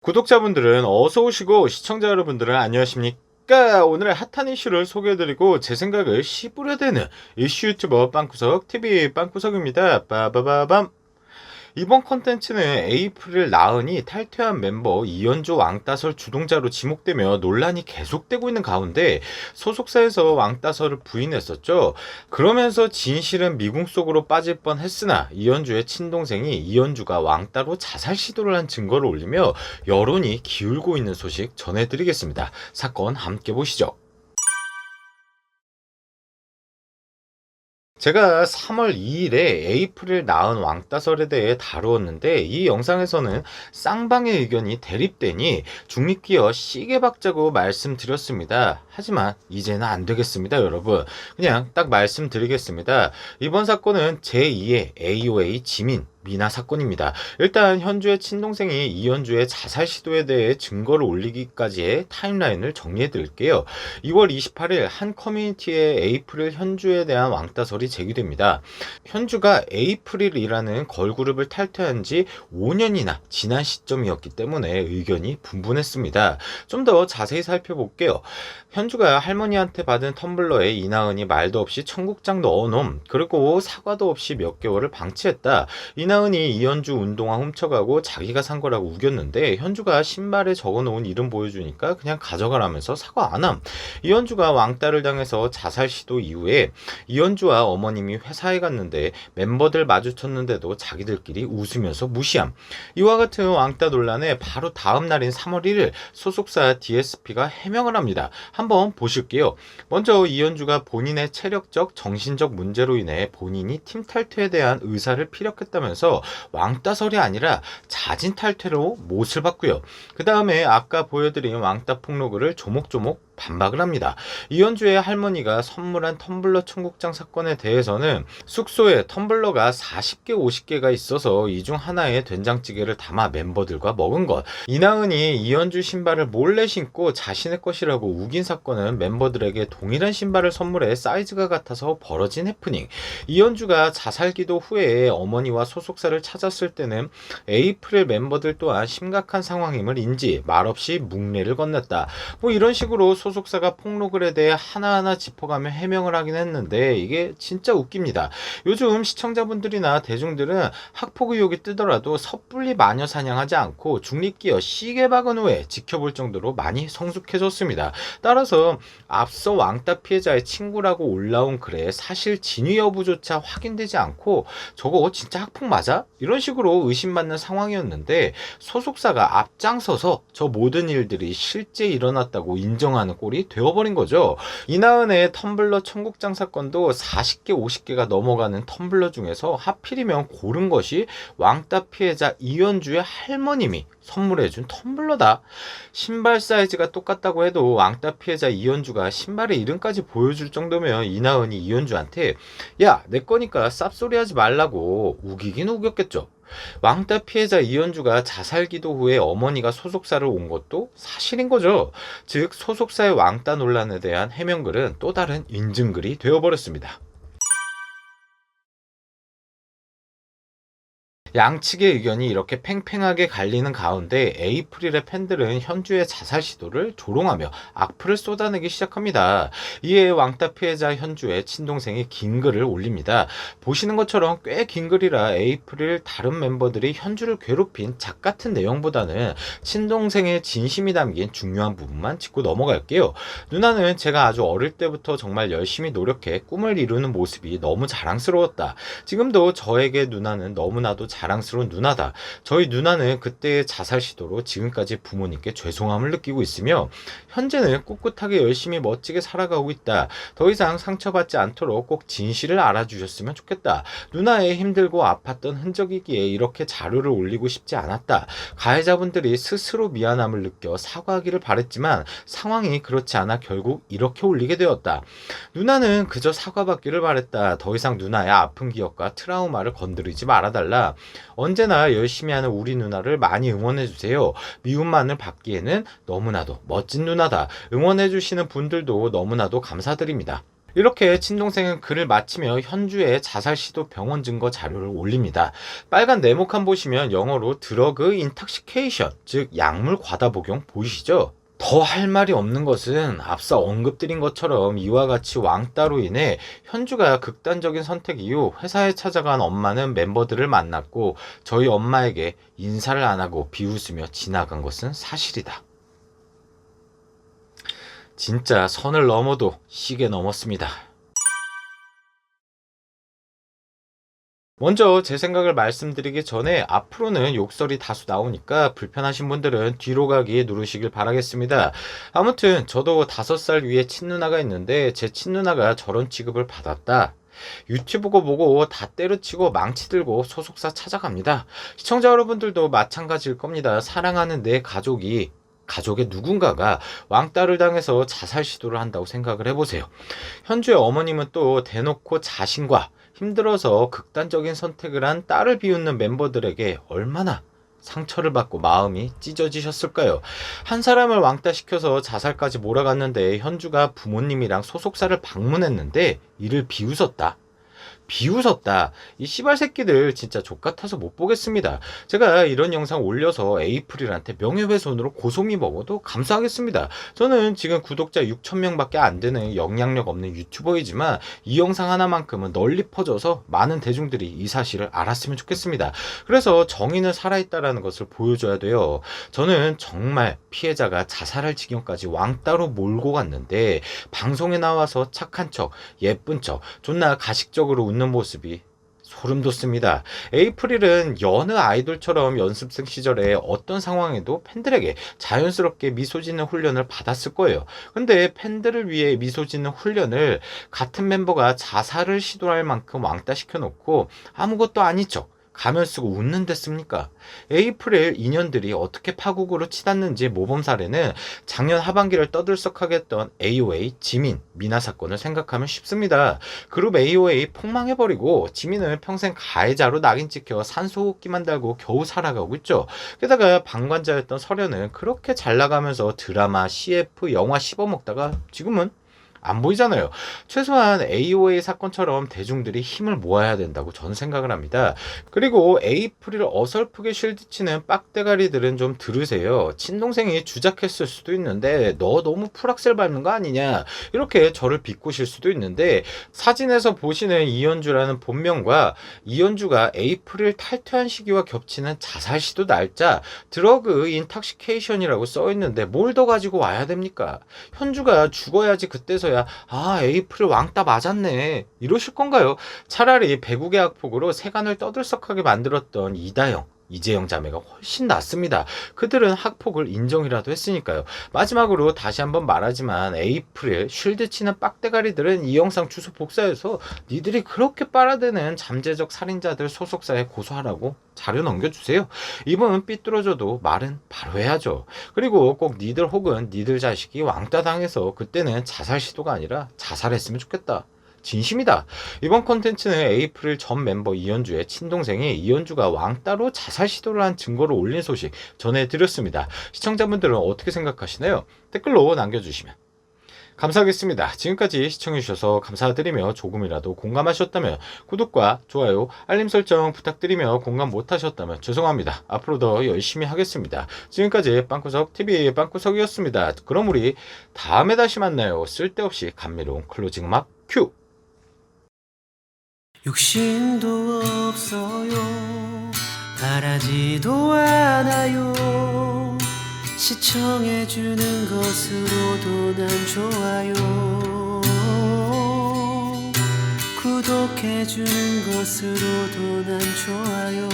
구독자분들은 어서 오시고 시청자 여러분들은 안녕하십니까. 오늘의 핫한 이슈를 소개해드리고 제 생각을 씹으려대는 이슈 유튜버 빵구석 TV 빵구석입니다. 빠바바밤. 이번 컨텐츠는 에이프릴 나은이 탈퇴한 멤버 이현주 왕따설 주동자로 지목되며 논란이 계속되고 있는 가운데 소속사에서 왕따설을 부인했었죠. 그러면서 진실은 미궁 속으로 빠질 뻔했으나 이현주의 친동생이 이현주가 왕따로 자살 시도를 한 증거를 올리며 여론이 기울고 있는 소식 전해드리겠습니다. 사건 함께 보시죠. 제가 3월 2일에 에이프릴 낳은 왕따설에 대해 다루었는데 이 영상에서는 쌍방의 의견이 대립되니 중립기어 시계 박자고 말씀드렸습니다. 하지만 이제는 안 되겠습니다, 여러분. 그냥 딱 말씀드리겠습니다. 이번 사건은 제2의 AOA 지민 미나 사건입니다. 일단 현주의 친동생이 이현주의 자살 시도에 대해 증거를 올리기까지의 타임라인을 정리해 드릴게요. 2월 28일 한 커뮤니티에 에이프릴 현주에 대한 왕따설이 제기됩니다. 현주가 에이프릴이라는 걸그룹을 탈퇴한 지 5년이나 지난 시점이었기 때문에 의견이 분분했습니다. 좀 더 자세히 살펴볼게요. 현주가 할머니한테 받은 텀블러에 이나은이 말도 없이 청국장 넣어놓음, 그리고 사과도 없이 몇 개월을 방치했다. 이나은이 이현주 운동화 훔쳐가고 자기가 산 거라고 우겼는데 현주가 신발에 적어놓은 이름 보여주니까 그냥 가져가라면서 사과 안함. 이현주가 왕따를 당해서 자살 시도 이후에 이현주와 어머님이 회사에 갔는데 멤버들 마주쳤는데도 자기들끼리 웃으면서 무시함. 이와 같은 왕따 논란에 바로 다음 날인 3월 1일 소속사 DSP가 해명을 합니다. 한번 보실게요. 먼저 이현주가 본인의 체력적, 정신적 문제로 인해 본인이 팀 탈퇴에 대한 의사를 피력했다면서 왕따설이 아니라 자진 탈퇴로 못을 받고요. 그 다음에 아까 보여드린 왕따 폭로글을 조목조목 반박을 합니다. 이현주의 할머니가 선물한 텀블러 청국장 사건에 대해서는 숙소에 텀블러가 40개 50개가 있어서 이 중 하나에 된장찌개를 담아 멤버들과 먹은 것, 이나은이 이현주 신발을 몰래 신고 자신의 것이라고 우긴 사건은 멤버들에게 동일한 신발을 선물해 사이즈가 같아서 벌어진 해프닝, 이현주가 자살기도 후에 어머니와 소속사를 찾았을 때는 에이프릴 멤버들 또한 심각한 상황임을 인지 말없이 묵례를 건넸다. 뭐 이런 식으로 소속사가 폭로글에 대해 하나하나 짚어가며 해명을 하긴 했는데 이게 진짜 웃깁니다. 요즘 시청자분들이나 대중들은 학폭 의혹이 뜨더라도 섣불리 마녀 사냥하지 않고 중립기어 시계 박은 후에 지켜볼 정도로 많이 성숙해졌습니다. 따라서 앞서 왕따 피해자의 친구라고 올라온 글에 사실 진위 여부조차 확인되지 않고 저거 진짜 학폭 맞아? 이런 식으로 의심받는 상황이었는데 소속사가 앞장서서 저 모든 일들이 실제 일어났다고 인정하는 꼴이 되어버린 거죠. 이나은의 텀블러 청국장 사건도 40개 50개가 넘어가는 텀블러 중에서 하필이면 고른 것이 왕따 피해자 이현주의 할머님이 선물해준 텀블러다. 신발 사이즈가 똑같다고 해도 왕따 피해자 이현주가 신발의 이름까지 보여줄 정도면 이나은이 이현주한테 야, 내 거니까 쌉소리 하지 말라고 우기긴 우겼겠죠. 왕따 피해자 이현주가 자살기도 후에 어머니가 소속사를 온 것도 사실인 거죠. 즉 소속사의 왕따 논란에 대한 해명글은 또 다른 인증글이 되어버렸습니다. 양측의 의견이 이렇게 팽팽하게 갈리는 가운데 에이프릴의 팬들은 현주의 자살 시도를 조롱하며 악플을 쏟아내기 시작합니다. 이에 왕따 피해자 현주의 친동생이 긴 글을 올립니다. 보시는 것처럼 꽤 긴 글이라 에이프릴 다른 멤버들이 현주를 괴롭힌 작 같은 내용보다는 친동생의 진심이 담긴 중요한 부분만 짚고 넘어갈게요. 누나는 제가 아주 어릴 때부터 정말 열심히 노력해 꿈을 이루는 모습이 너무 자랑스러웠다. 지금도 저에게 누나는 너무나도 자랑스러운 누나다. 저희 누나는 그때의 자살 시도로 지금까지 부모님께 죄송함을 느끼고 있으며 현재는 꿋꿋하게 열심히 멋지게 살아가고 있다. 더 이상 상처받지 않도록 꼭 진실을 알아주셨으면 좋겠다. 누나의 힘들고 아팠던 흔적이기에 이렇게 자료를 올리고 싶지 않았다. 가해자분들이 스스로 미안함을 느껴 사과하기를 바랬지만 상황이 그렇지 않아 결국 이렇게 올리게 되었다. 누나는 그저 사과받기를 바랬다. 더 이상 누나의 아픈 기억과 트라우마를 건드리지 말아달라. 언제나 열심히 하는 우리 누나를 많이 응원해주세요. 미움만을 받기에는 너무나도 멋진 누나다. 응원해주시는 분들도 너무나도 감사드립니다. 이렇게 친동생은 글을 마치며 현주의 자살 시도 병원 증거 자료를 올립니다. 빨간 네모칸 보시면 영어로 드러그 인탁시케이션, 즉 약물 과다 복용 보이시죠? 더 할 말이 없는 것은 앞서 언급드린 것처럼 이와 같이 왕따로 인해 현주가 극단적인 선택 이후 회사에 찾아간 엄마는 멤버들을 만났고 저희 엄마에게 인사를 안 하고 비웃으며 지나간 것은 사실이다. 진짜 선을 넘어도 시계 넘었습니다. 먼저 제 생각을 말씀드리기 전에 앞으로는 욕설이 다수 나오니까 불편하신 분들은 뒤로 가기 누르시길 바라겠습니다. 아무튼 저도 5살 위에 친누나가 있는데 제 친누나가 저런 취급을 받았다. 유튜브 보고 다 때려치고 망치 들고 소속사 찾아갑니다. 시청자 여러분들도 마찬가지일 겁니다. 사랑하는 내 가족의 누군가가 왕따를 당해서 자살 시도를 한다고 생각을 해보세요. 현주의 어머님은 또 대놓고 자신과 힘들어서 극단적인 선택을 한 딸을 비웃는 멤버들에게 얼마나 상처를 받고 마음이 찢어지셨을까요? 한 사람을 왕따시켜서 자살까지 몰아갔는데 현주가 부모님이랑 소속사를 방문했는데 이를 비웃었다. 비웃었다. 이 씨발 새끼들 진짜 족같아서 못 보겠습니다. 제가 이런 영상 올려서 에이프릴한테 명예훼손으로 고소미 먹어도 감사하겠습니다. 저는 지금 구독자 6,000명밖에 안 되는 영향력 없는 유튜버이지만 이 영상 하나만큼은 널리 퍼져서 많은 대중들이 이 사실을 알았으면 좋겠습니다. 그래서 정의는 살아있다라는 것을 보여줘야 돼요. 저는 정말 피해자가 자살할 지경까지 왕따로 몰고 갔는데 방송에 나와서 착한 척, 예쁜 척, 존나 가식적으로 웃는 모습이 소름 돋습니다. 에이프릴은 여느 아이돌처럼 연습생 시절에 어떤 상황에도 팬들에게 자연스럽게 미소 짓는 훈련을 받았을 거예요. 근데 팬들을 위해 미소 짓는 훈련을 같은 멤버가 자살을 시도할 만큼 왕따 시켜놓고 아무것도 아닌 척 가면 쓰고 웃는 댔습니까? 에이프릴 인연들이 어떻게 파국으로 치닫는지 모범 사례는 작년 하반기를 떠들썩하게 했던 AOA, 지민, 미나 사건을 생각하면 쉽습니다. 그룹 AOA 폭망해버리고 지민은 평생 가해자로 낙인 찍혀 산소호흡기만 달고 겨우 살아가고 있죠. 게다가 방관자였던 설현은 그렇게 잘 나가면서 드라마, CF, 영화 씹어먹다가 지금은 안 보이잖아요. 최소한 AOA 사건처럼 대중들이 힘을 모아야 된다고 저는 생각을 합니다. 그리고 에이프릴을 어설프게 쉴드치는 빡대가리들은 좀 들으세요. 친동생이 주작했을 수도 있는데 너 너무 풀악셀 밟는 거 아니냐 이렇게 저를 비꼬실 수도 있는데 사진에서 보시는 이현주라는 본명과 이현주가 에이프릴 탈퇴한 시기와 겹치는 자살 시도 날짜 드러그 인탁시케이션이라고 써있는데 뭘 더 가지고 와야 됩니까? 현주가 죽어야지 그때서야 에이프릴 왕따 맞았네 이러실 건가요? 차라리 배국의 학폭으로 세간을 떠들썩하게 만들었던 이다영, 이재영 자매가 훨씬 낫습니다. 그들은 학폭을 인정이라도 했으니까요. 마지막으로 다시 한번 말하지만 에이프릴 쉴드 치는 빡대가리들은 이 영상 주소 복사해서 니들이 그렇게 빨아대는 잠재적 살인자들 소속사에 고소하라고 자료 넘겨주세요. 입은 삐뚤어져도 말은 바로 해야죠. 그리고 꼭 니들 혹은 니들 자식이 왕따 당해서 그때는 자살 시도가 아니라 자살했으면 좋겠다. 진심이다. 이번 콘텐츠는 에이프릴 전 멤버 이현주의 친동생이 이현주가 왕따로 자살 시도를 한 증거를 올린 소식 전해드렸습니다. 시청자분들은 어떻게 생각하시나요? 댓글로 남겨주시면 감사하겠습니다. 지금까지 시청해주셔서 감사드리며 조금이라도 공감하셨다면 구독과 좋아요, 알림 설정 부탁드리며 공감 못하셨다면 죄송합니다. 앞으로 더 열심히 하겠습니다. 지금까지 빵구석TV 빵구석이었습니다. 그럼 우리 다음에 다시 만나요. 쓸데없이 감미로운 클로징 음악 큐! 욕심도 없어요 바라지도 않아요 시청해주는 것으로도 난 좋아요 구독해주는 것으로도 난 좋아요